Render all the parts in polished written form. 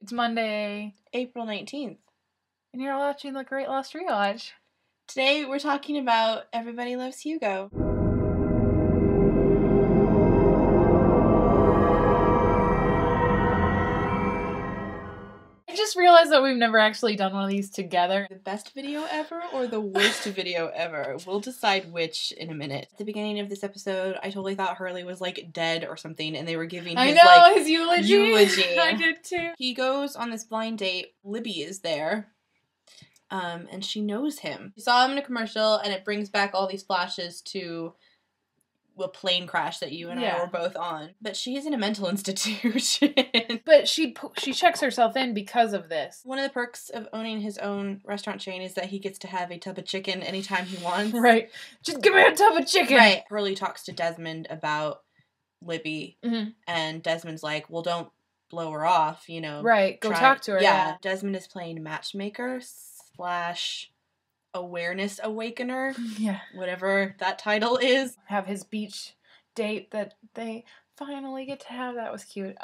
It's Monday, April 19th. And you're watching The Great Lost Rewatch. Today we're talking about Everybody Loves Hugo. I just realized that we've never actually done one of these together. The best video ever or the worst video ever? We'll decide which in a minute. At the beginning of this episode, I totally thought Hurley was like dead or something and they were giving his his eulogy. I did too. He goes on this blind date. Libby is there. And she knows him. She saw him in a commercial and it brings back all these flashes to a plane crash that you and I were both on. But she is in a mental institution. But she checks herself in because of this. One of the perks of owning his own restaurant chain is that he gets to have a tub of chicken anytime he wants. Right. Just give me a tub of chicken. Right. Hurley talks to Desmond about Libby. Mm-hmm. And Desmond's like, well, don't blow her off, you know. Right. Go talk to her. Yeah. Desmond is playing matchmaker / awareness awakener. Yeah. Whatever that title is. Have his beach date that they finally get to have. That was cute.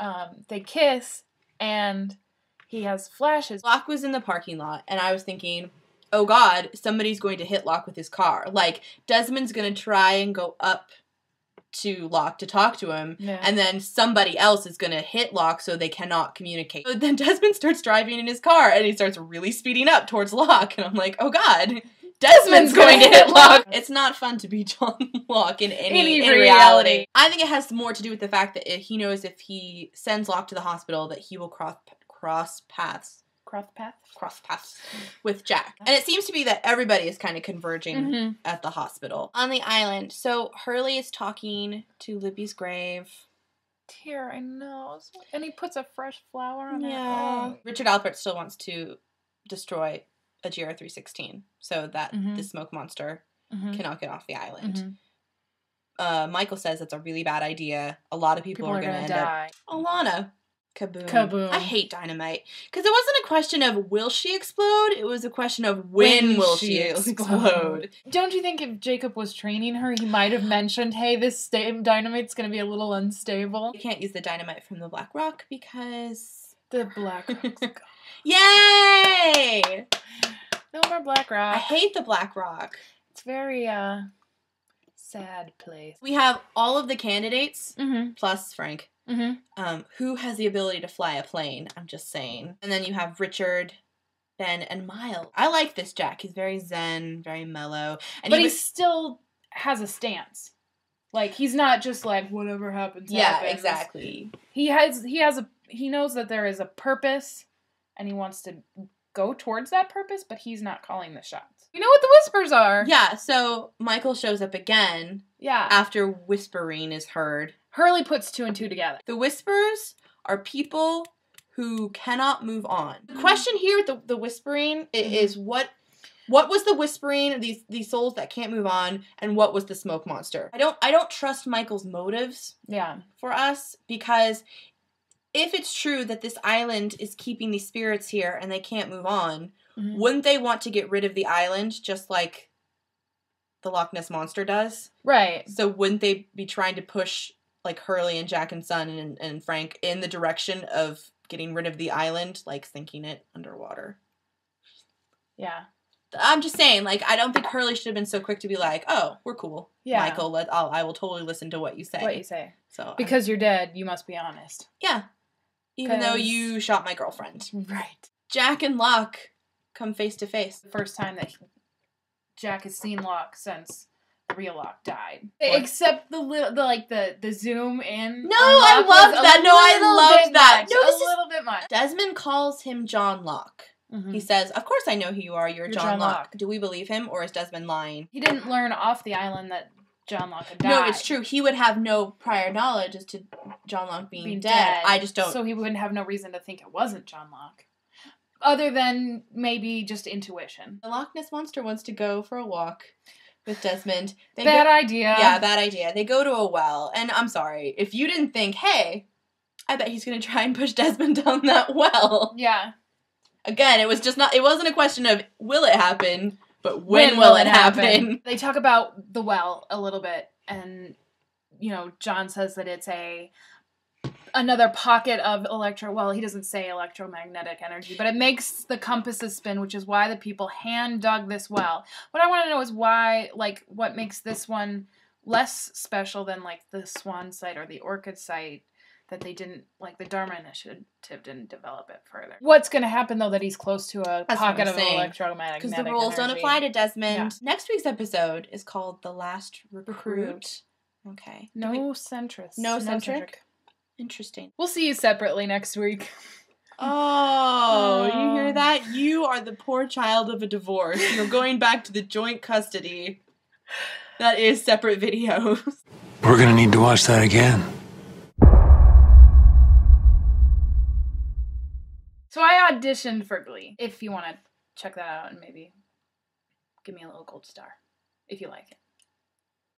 They kiss and he has flashes. Locke was in the parking lot and I was thinking, oh God, somebody's going to hit Locke with his car. Like, Desmond's going to try and go up to Locke to talk to him, and then somebody else is going to hit Locke so they cannot communicate. So then Desmond starts driving in his car, and he starts really speeding up towards Locke, and I'm like, oh God, Desmond's going to hit Locke! It's not fun to be John Locke in reality. I think it has more to do with the fact that he knows if he sends Locke to the hospital that he will cross paths with Jack. And it seems to be that everybody is kind of converging at the hospital. On the island, so Hurley is talking to Libby's grave. Dear, I know. And he puts a fresh flower on it. Yeah. Richard Alpert still wants to destroy a GR316 so that the smoke monster cannot get off the island. Michael says it's a really bad idea. A lot of people are going to end die. Up. Alana. Kaboom. Kaboom. I hate dynamite. Because it wasn't a question of will she explode, it was a question of when will she explode. Don't you think if Jacob was training her, he might have mentioned, hey, this dynamite's going to be a little unstable? You can't use the dynamite from the Black Rock because... The Black Rock's gone. Yay! No more Black Rock. I hate the Black Rock. It's very, sad place. We have all of the candidates, plus Frank. Who has the ability to fly a plane? I'm just saying. And then you have Richard, Ben, and Miles. I like this Jack. He's very zen, very mellow. And but he still has a stance. Like, he's not just like, whatever happens, happens. Exactly. He knows that there is a purpose, and he wants to go towards that purpose, but he's not calling the shots. We know what the whispers are. Yeah, so Michael shows up again. Yeah. After whispering is heard. Hurley puts 2 and 2 together. The whispers are people who cannot move on. The question here with the whispering is what was the whispering, these souls that can't move on, and what was the smoke monster? I don't trust Michael's motives for us, because if it's true that this island is keeping these spirits here and they can't move on, wouldn't they want to get rid of the island just like the Loch Ness Monster does? Right. So wouldn't they be trying to push like Hurley and Jack and Son and Frank in the direction of getting rid of the island, like sinking it underwater? Yeah. I'm just saying, like, I don't think Hurley should have been so quick to be like, oh, we're cool. Yeah. Michael, I will totally listen to what you say. So because you're dead, you must be honest. Yeah. Even though you shot my girlfriend. Right. Jack and Locke come face to face. The first time that Jack has seen Locke since real Locke died. Except the zoom in. No, I love that. No, I love that. No, this is a little bit much. Desmond calls him John Locke. He says, of course I know who you are. You're John Locke. Do we believe him, or is Desmond lying? He didn't learn off the island that John Locke had died. No, it's true. He would have no prior knowledge as to John Locke being dead. I just don't. So he wouldn't have no reason to think it wasn't John Locke. Other than maybe just intuition. The Loch Ness Monster wants to go for a walk with Desmond. Bad idea. Yeah, bad idea. They go to a well, and I'm sorry. If you didn't think, hey, I bet he's going to try and push Desmond down that well. Yeah. Again, it wasn't a question of will it happen, but when will it happen? They talk about the well a little bit, and, John says that it's a another pocket of well, he doesn't say electromagnetic energy, but it makes the compasses spin, which is why the people hand dug this well. What I want to know is why, like, what makes this one less special than, like, the Swan site or the Orchid site, that they didn't, like, the Dharma Initiative didn't develop it further. What's going to happen, though, that he's close to a pocket of electromagnetic energy? Because the rules don't apply to Desmond. Yeah. Next week's episode is called The Last Recruit. Okay. No centrist. No centric? Interesting. We'll see you separately next week. Oh, you hear that? You are the poor child of a divorce. You're going back to the joint custody. That is separate videos. We're gonna need to watch that again. So I auditioned for Glee. If you want to check that out and maybe give me a little gold star, if you like it.